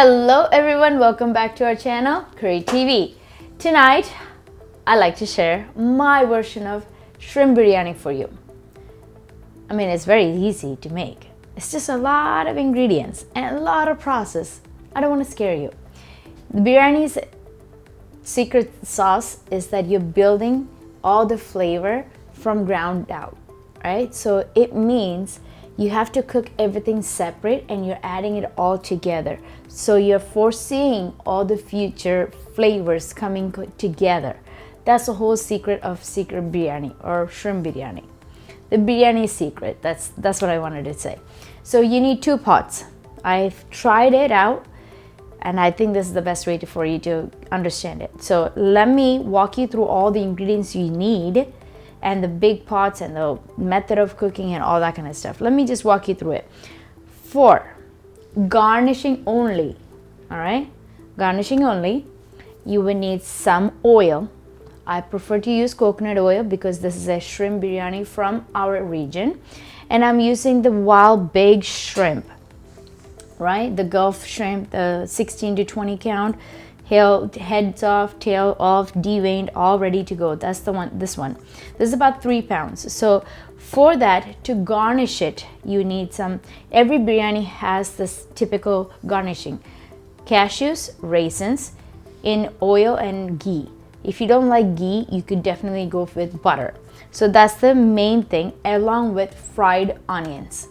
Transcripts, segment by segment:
Hello everyone, welcome back to our channel, Curry TV. Tonight, I like to share my version of shrimp biryani for you. I mean, it's very easy to make. It's just a lot of ingredients and a lot of process. I don't want to scare you. The biryani's secret sauce is that you're building all the flavor from ground out, right? So it means you have to cook everything separate and you're adding it all together. So you're foreseeing all the future flavors coming together. That's the whole secret of secret biryani or shrimp biryani. The biryani secret, that's what I wanted to say. So you need 2 pots. I've tried it out and I think this is the best way for you to understand it. So let me walk you through all the ingredients you need and the big pots and the method of cooking and all that kind of stuff. Let me just walk you through it. For garnishing only, all right? Garnishing only, you will need some oil. I prefer to use coconut oil because this is a shrimp biryani from our region. And I'm using the wild big shrimp, right? The Gulf shrimp, the 16 to 20 count. Heads off, tail off, deveined, all ready to go. That's the one, this one. This is about 3 pounds. So for that, to garnish it, you need some, every biryani has this typical garnishing. Cashews, raisins, in oil and ghee. If you don't like ghee, you could definitely go with butter. So that's the main thing, along with fried onions.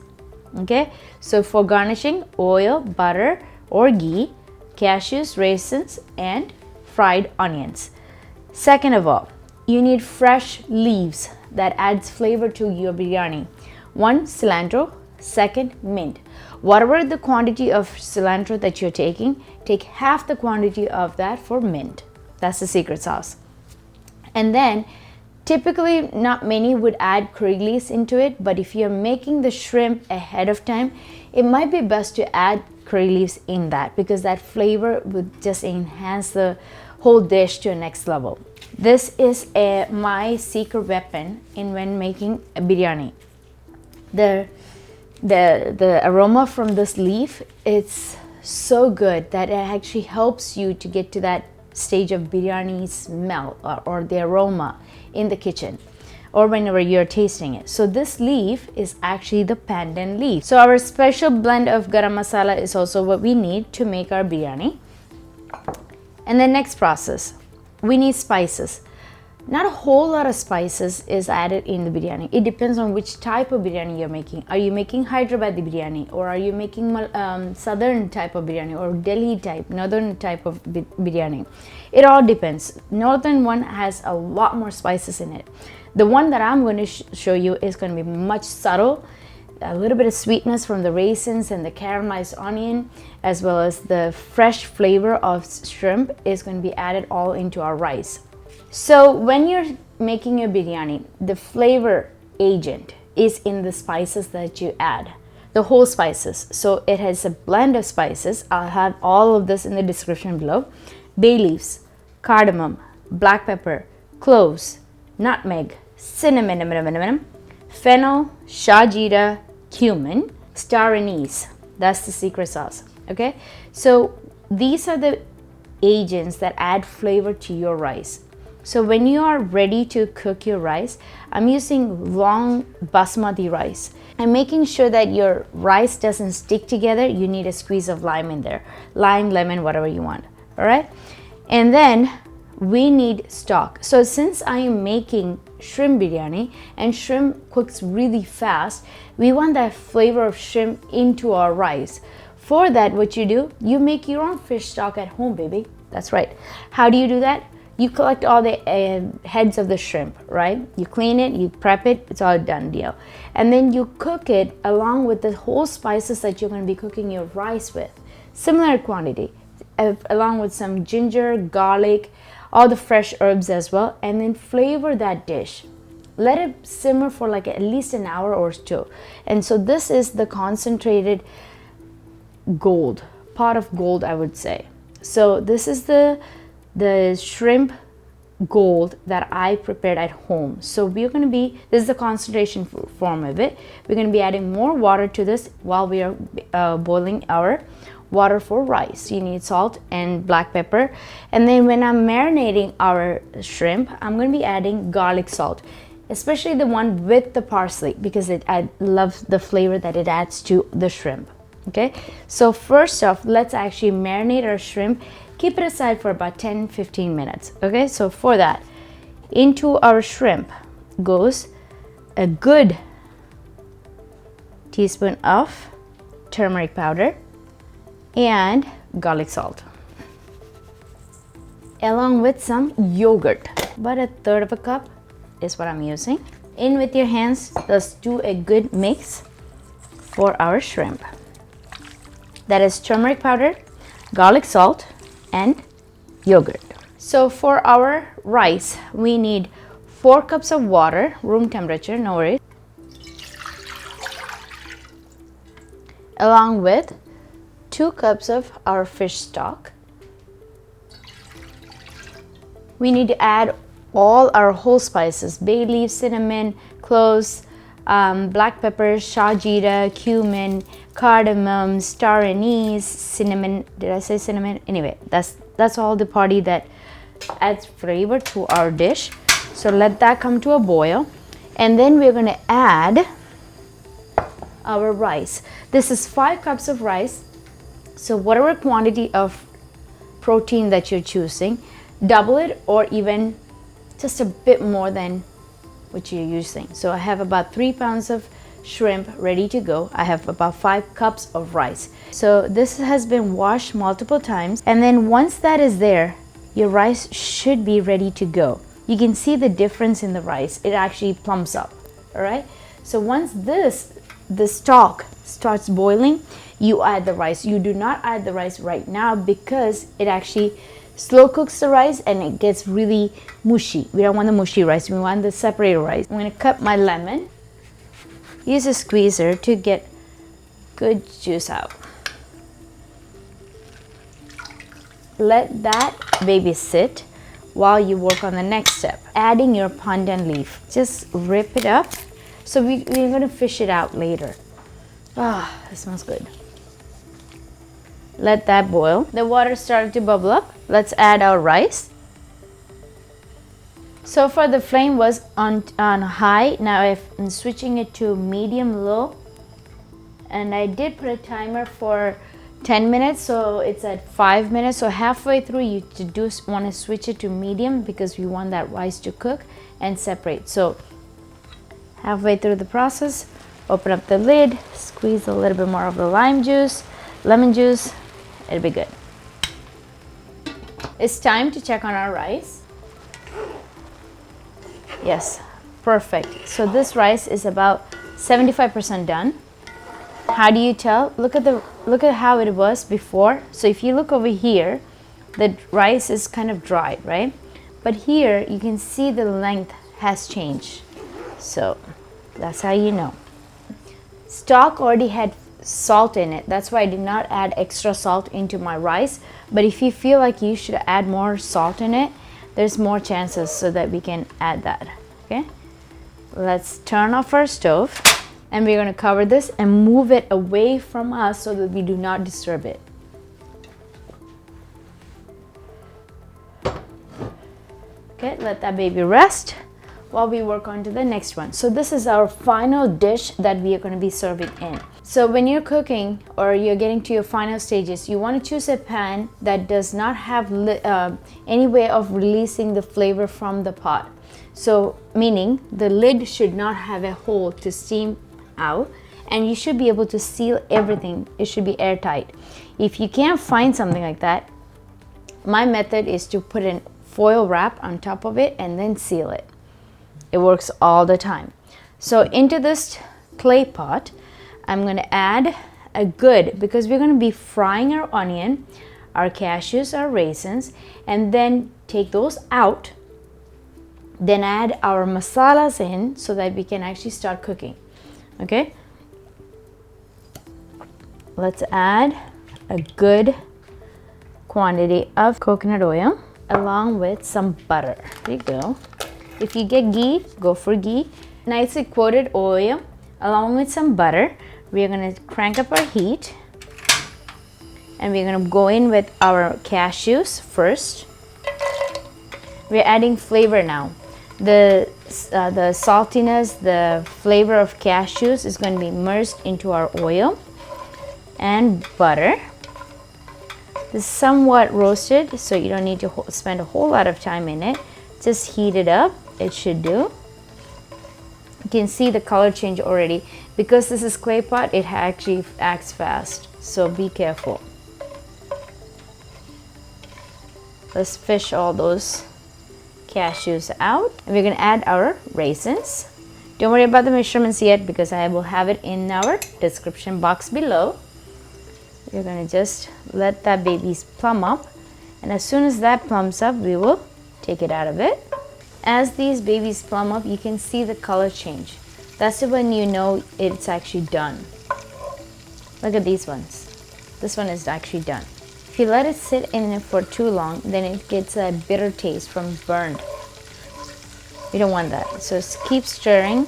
Okay, so for garnishing, oil, butter, or ghee, cashews, raisins, and fried onions. Second of all, you need fresh leaves that adds flavor to your biryani. 1, cilantro. 2, mint. Whatever the quantity of cilantro that you're taking, take half the quantity of that for mint. That's the secret sauce. And then, typically not many would add curry leaves into it, but if you're making the shrimp ahead of time, it might be best to add curry leaves in that because that flavor would just enhance the whole dish to a next level. This is my secret weapon in when making a biryani. The aroma from this leaf, it's so good that it actually helps you to get to that stage of biryani smell or the aroma in the kitchen or whenever you're tasting it. So this leaf is actually the pandan leaf. So our special blend of garam masala is also what we need to make our biryani. And the next process, we need spices. Not a whole lot of spices is added in the biryani. It depends on which type of biryani you're making. Are you making Hyderabadi biryani, or are you making southern type of biryani, or Delhi type, northern type of biryani? It all depends. Northern one has a lot more spices in it. The one that I'm going to show you is going to be much subtle. A little bit of sweetness from the raisins and the caramelized onion, as well as the fresh flavor of shrimp is going to be added all into our rice. So when you're making your biryani, the flavor agent is in the spices that you add, the whole spices. So it has a blend of spices. I'll have all of this in the description below. Bay leaves, cardamom, black pepper, cloves, nutmeg, cinnamon, fennel, shajira, cumin, star anise. That's the secret sauce. Okay, so these are the agents that add flavor to your rice. So when you are ready to cook your rice, I'm using long basmati rice. I'm making sure that your rice doesn't stick together. You need a squeeze of lime in there. Lime, lemon, whatever you want. All right. And then we need stock. So since I am making shrimp biryani and shrimp cooks really fast, we want that flavor of shrimp into our rice. For that, what you do, you make your own fish stock at home, baby. That's right. How do you do that? You collect all the heads of the shrimp, right? You clean it, you prep it, it's all done deal. And then you cook it along with the whole spices that you're going to be cooking your rice with. Similar quantity, along with some ginger, garlic, all the fresh herbs as well, and then flavor that dish. Let it simmer for like at least an hour or 2. And so this is the concentrated gold, pot of gold, I would say. So this is the shrimp gold that I prepared at home. So we're going to be, this is the concentration form of it. We're going to be adding more water to this while we are boiling our water for rice. You need salt and black pepper. And then when I'm marinating our shrimp, I'm going to be adding garlic salt, especially the one with the parsley, because I love the flavor that it adds to the shrimp. Okay, so first off, let's actually marinate our shrimp. Keep it aside for about 10-15 minutes. Okay, so for that, into our shrimp goes a good teaspoon of turmeric powder and garlic salt, along with some yogurt. About a third of a cup is what I'm using. In with your hands, let's do a good mix for our shrimp. That is turmeric powder, garlic salt, and yogurt. So for our rice, we need 4 cups of water, room temperature, no worries, along with 2 cups of our fish stock. We need to add all our whole spices: bay leaf, cinnamon, cloves, black pepper, shajira, cumin, cardamom, star anise, cinnamon. Did I say cinnamon? Anyway, that's all the party that adds flavor to our dish. So let that come to a boil, and then we're going to add our rice. This is 5 cups of rice. So whatever quantity of protein that you're choosing, double it or even just a bit more than what you're using. So I have about 3 pounds of shrimp ready to go. I have about 5 cups of rice. So this has been washed multiple times, and then once that is there, your rice should be ready to go. You can see the difference in the rice. It actually plumps up. All right, so once the stock starts boiling, you add the rice. You do not add the rice right now because it actually slow cooks the rice and it gets really mushy. We don't want the mushy rice, we want the separated rice. I'm going to cut my lemon. Use a squeezer to get good juice out. Let that baby sit while you work on the next step, adding your pandan leaf. Just rip it up. So we're going to fish it out later. Ah, it smells good. Let that boil. The water started to bubble up. Let's add our rice. So far the flame was on high. Now I'm switching it to medium low. And I did put a timer for 10 minutes, so it's at 5 minutes. So halfway through you want to switch it to medium because we want that rice to cook and separate. So halfway through the process, open up the lid, squeeze a little bit more of the lemon juice, it'll be good. It's time to check on our rice. Yes, perfect. So this rice is about 75% done. How do you tell? Look at how it was before. So if you look over here, the rice is kind of dry, right? But here you can see the length has changed. So that's how you know. Stock already had salt in it. That's why I did not add extra salt into my rice. But if you feel like you should add more salt in it, there's more chances so that we can add that. Okay, let's turn off our stove, and we're going to cover this and move it away from us so that we do not disturb it. Okay, let that baby rest while we work on to the next one. So this is our final dish that we are going to be serving in. So when you're cooking or you're getting to your final stages, you want to choose a pan that does not have any way of releasing the flavor from the pot. So meaning the lid should not have a hole to steam out, and you should be able to seal everything. It should be airtight. If you can't find something like that, my method is to put a foil wrap on top of it and then seal it. It works all the time. So into this clay pot, I'm going to add because we're going to be frying our onion, our cashews, our raisins, and then take those out. Then add our masalas in so that we can actually start cooking. Okay, let's add a good quantity of coconut oil along with some butter. There you go. If you get ghee, go for ghee. Nicely coated oil along with some butter. We are going to crank up our heat And we're gonna go in with our cashews first. We're adding flavor now. The saltiness, the flavor of cashews is going to be immersed into our oil and butter. This is somewhat roasted, so you don't need to spend a whole lot of time in it. Just heat it up. It should do. You can see the color change already. Because this is clay pot, it actually acts fast, so be careful. Let's fish all those cashews out, and we're going to add our raisins. Don't worry about the measurements yet because I will have it in our description box below. You're going to just let that baby plump up, and as soon as that plumps up, we will take it out of it. As these babies plump up, you can see the color change. That's when you know it's actually done. Look at these ones. This one is actually done. If you let it sit in it for too long, then it gets a bitter taste from burned. You don't want that. So just keep stirring.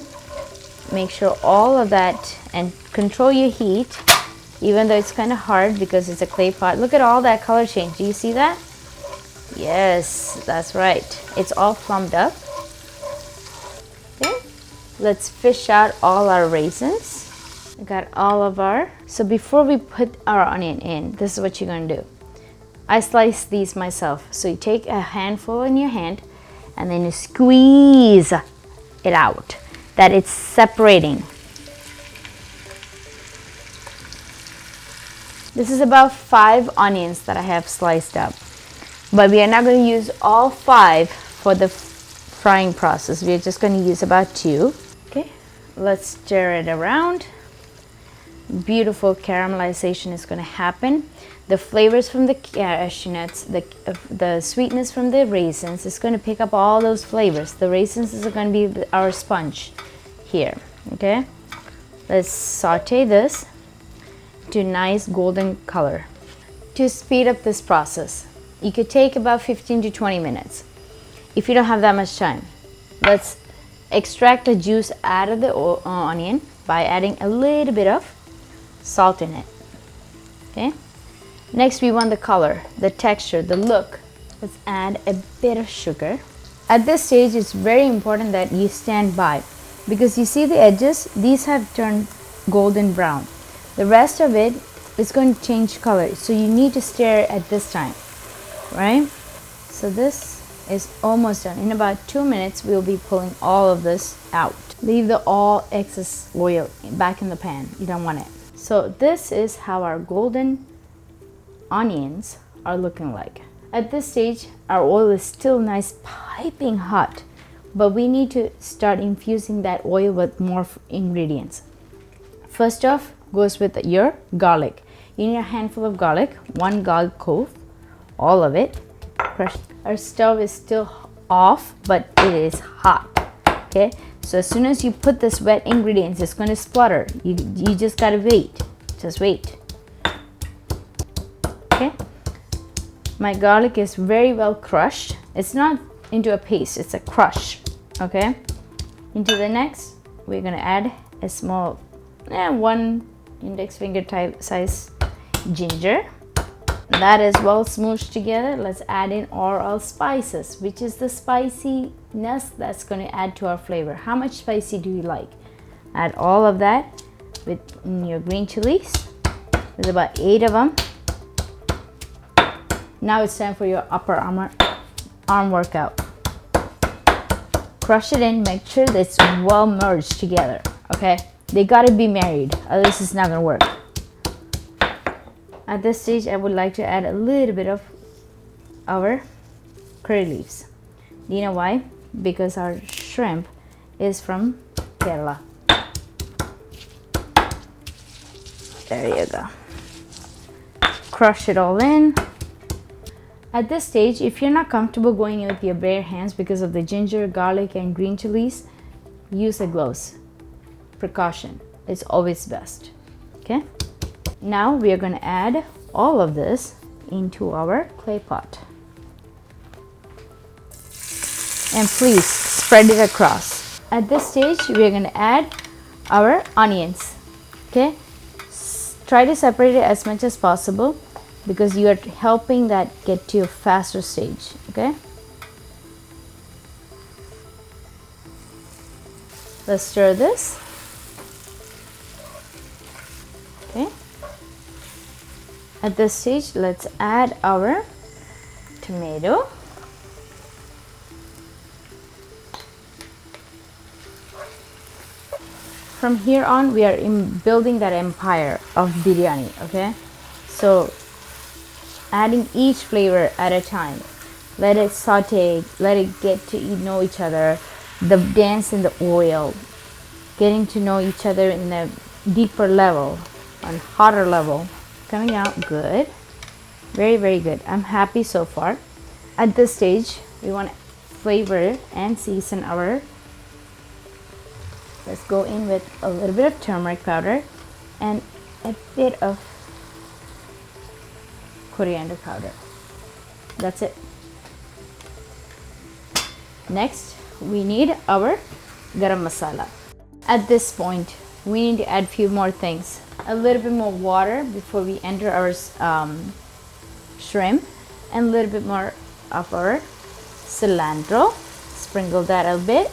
Make sure all of that, and control your heat, even though it's kind of hard because it's a clay pot. Look at all that color change. Do you see that? Yes, that's right. It's all plumbed up. Okay. Let's fish out all our raisins. We got all of our... So before we put our onion in, this is what you're going to do. I slice these myself. So you take a handful in your hand and then you squeeze it out, that it's separating. This is about 5 onions that I have sliced up. But we are not going to use all 5 for the frying process. We are just going to use about 2. Okay, let's stir it around. Beautiful caramelization is going to happen. The flavors from the cashew nuts, the sweetness from the raisins is going to pick up all those flavors. The raisins is going to be our sponge here. Okay, let's saute this to nice golden color. To speed up this process, you could take about 15 to 20 minutes. If you don't have that much time, let's extract the juice out of the onion by adding a little bit of salt in it. Okay. Next, we want the color, the texture, the look. Let's add a bit of sugar. At this stage, it's very important that you stand by, because you see the edges, these have turned golden brown. The rest of it is going to change color, so you need to stir at this time, right? So this is almost done. In about 2 minutes, we'll be pulling all of this out. Leave the all excess oil back in the pan. You don't want it. So this is how our golden onions are looking like. At this stage, our oil is still nice piping hot, but we need to start infusing that oil with more ingredients. First off goes with your garlic. You need a handful of garlic, 1 garlic clove, all of it. Crushed. Our stove is still off, but it is hot. Okay, so as soon as you put this wet ingredients, it's going to splutter. You just gotta wait. Just wait. Okay, my garlic is very well crushed. It's not into a paste, it's a crush. Okay, into the next, we're gonna add a small 1 index finger type size ginger. That is well smooshed together. Let's add in all our spices, which is the spiciness that's going to add to our flavor. How much spicy do you like? Add all of that with your green chilies. There's about 8 of them. Now it's time for your upper arm workout. Crush it in, make sure that it's well merged together. Okay, they got to be married, otherwise it's not going to work. At this stage, I would like to add a little bit of our curry leaves. Do you know why? Because our shrimp is from Kerala. There you go. Crush it all in. At this stage, if you're not comfortable going in with your bare hands because of the ginger, garlic, and green chilies, use the gloves. Precaution. It's always best. Okay? Now we are going to add all of this into our clay pot. And please spread it across. At this stage, we are going to add our onions. Okay? Try to separate it as much as possible. because you are helping that get to a faster stage. Okay, let's stir this. Okay, at this stage, let's add our tomato. From here on, we are building that empire of biryani. Okay, so adding each flavor at a time. Let it saute, let it get to know each other, the dance in the oil, getting to know each other in a deeper level, on hotter level. Coming out good, very, very good. I'm happy so far. At this stage, we want to flavor and season our. Let's go in with a little bit of turmeric powder and a bit of coriander powder. That's it. Next, we need our garam masala. At this point, we need to add a few more things. A little bit more water before we enter our shrimp, and a little bit more of our cilantro. Sprinkle that a bit.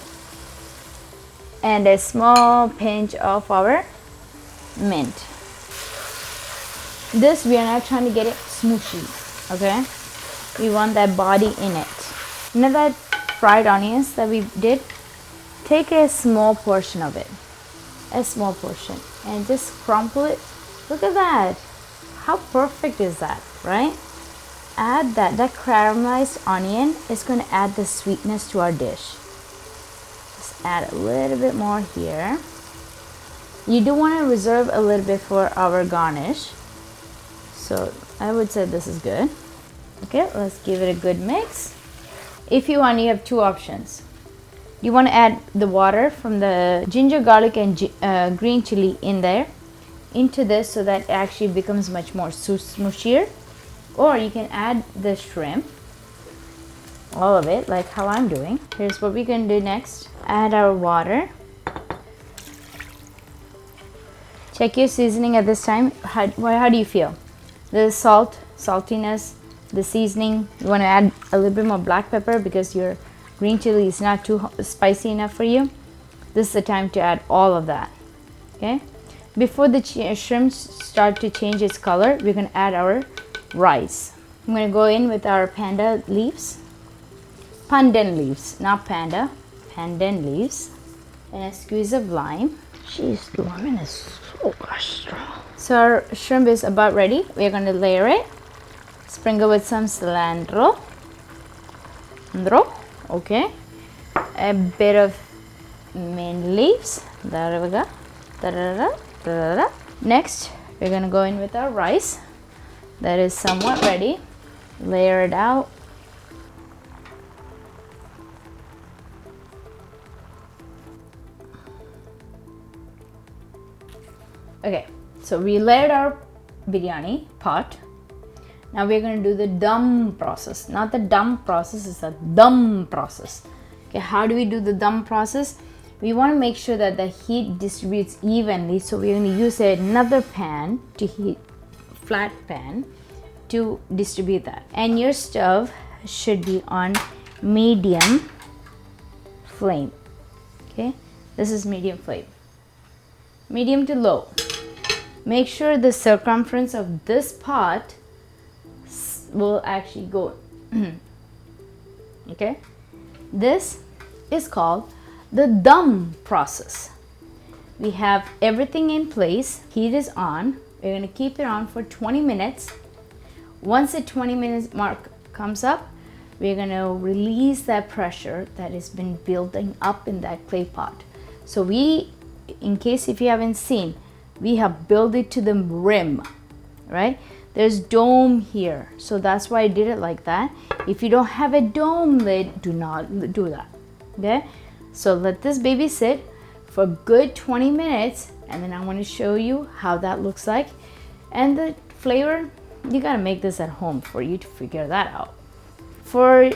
And a small pinch of our mint. This, we are not trying to get it smooshy, okay? We want that body in it. You know that fried onions that we did? Take a small portion of it, a small portion, and just crumple it. Look at that. How perfect is that, right? Add that. That caramelized onion is going to add the sweetness to our dish. Add a little bit more here. You do want to reserve a little bit for our garnish, so I would say this is good. Okay, let's give it a good mix. If you want, you have two options. You want to add the water from the ginger, garlic, and green chili in there into this, so that it actually becomes much more smooshier. Or you can add the shrimp, all of it, like how I'm doing. Here's what we're going to do next. Add our water. Check your seasoning at this time. How do you feel? The salt, saltiness, the seasoning. You want to add a little bit more black pepper because your green chili is not too spicy enough for you. This is the time to add all of that. Okay. Before the shrimps start to change its color, we're going to add our rice. I'm going to go in with our pandan leaves, not panda, pandan leaves, and a squeeze of lime. Jeez, the lemon is so strong. So our shrimp is about ready. We're going to layer it. Sprinkle with some cilantro. Okay. A bit of mint leaves. There we go. Next, we're going to go in with our rice. That is somewhat ready. Layer it out. Okay, so we layered our biryani pot. Now we're going to do the dum process. Not the dumb process, it's the dum process. Okay, how do we do the dum process? We want to make sure that the heat distributes evenly. So we're going to use another pan to heat, flat pan, to distribute that. And your stove should be on medium flame. Okay, this is medium flame. Medium to low. Make sure the circumference of this pot will actually go. Okay, this is called the dum process. We have everything in place. Heat is on. We're going to keep it on for 20 minutes. Once the 20 minutes mark comes up, we're going to release that pressure that has been building up in that clay pot. So we, in case if you haven't seen, we have built it to the rim, right? There's dome here, so that's why I did it like that. If you don't have a dome lid, do not do that. Okay, so let this baby sit for a good 20 minutes, and then I want to show you how that looks like. And the flavor, you gotta make this at home for you to figure that out. For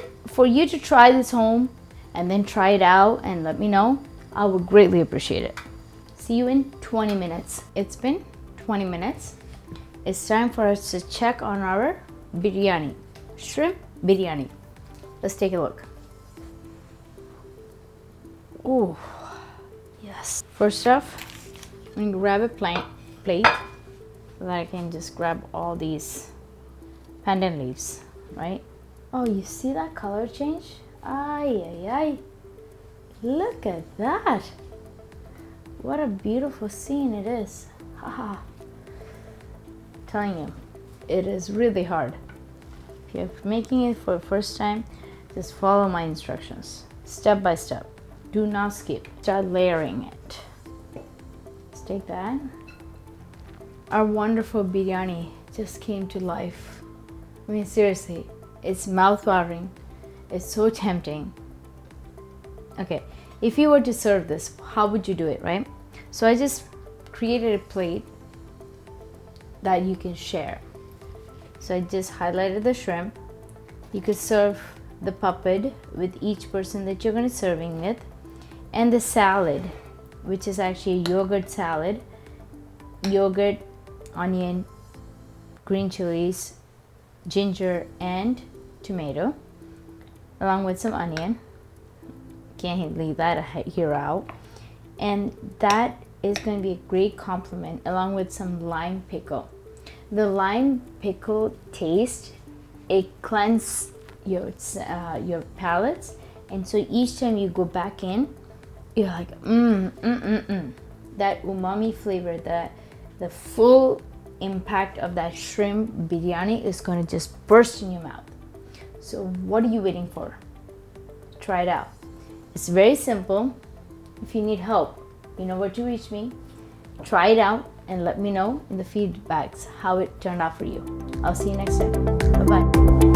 you to try this home and then try it out and let me know, I would greatly appreciate it. See you in 20 minutes. It's been 20 minutes. it's time for us to check on our biryani, shrimp biryani. Let's take a look. Oh, yes. First off, I'm gonna grab a plate so that I can just grab all these pandan leaves, right? Oh, you see that color change? Ay, ay, ay. Look at that. What a beautiful scene it is. Haha. Telling you, it is really hard. If you're making it for the first time, just follow my instructions step by step. Do not skip. Start layering it. Let's take that. Our wonderful biryani just came to life. I mean, seriously, it's mouth-watering. It's so tempting. Okay, if you were to serve this, how would you do it, right? So I just created a plate that you can share. So I just highlighted the shrimp. You could serve the puppet with each person that you're going to be serving with, and the salad, which is actually a yogurt salad. Yogurt, onion, green chilies, ginger, and tomato, along with some onion. Can't leave that here out. And that is going to be a great complement, along with some lime pickle. The lime pickle taste, it cleanses your palates, and so each time you go back in, you're like that umami flavor, the full impact of that shrimp biryani is going to just burst in your mouth. So what are you waiting for? Try it out. It's very simple. If you need help, you know where to reach me. Try it out and let me know in the feedbacks how it turned out for you. I'll see you next time. Bye-bye.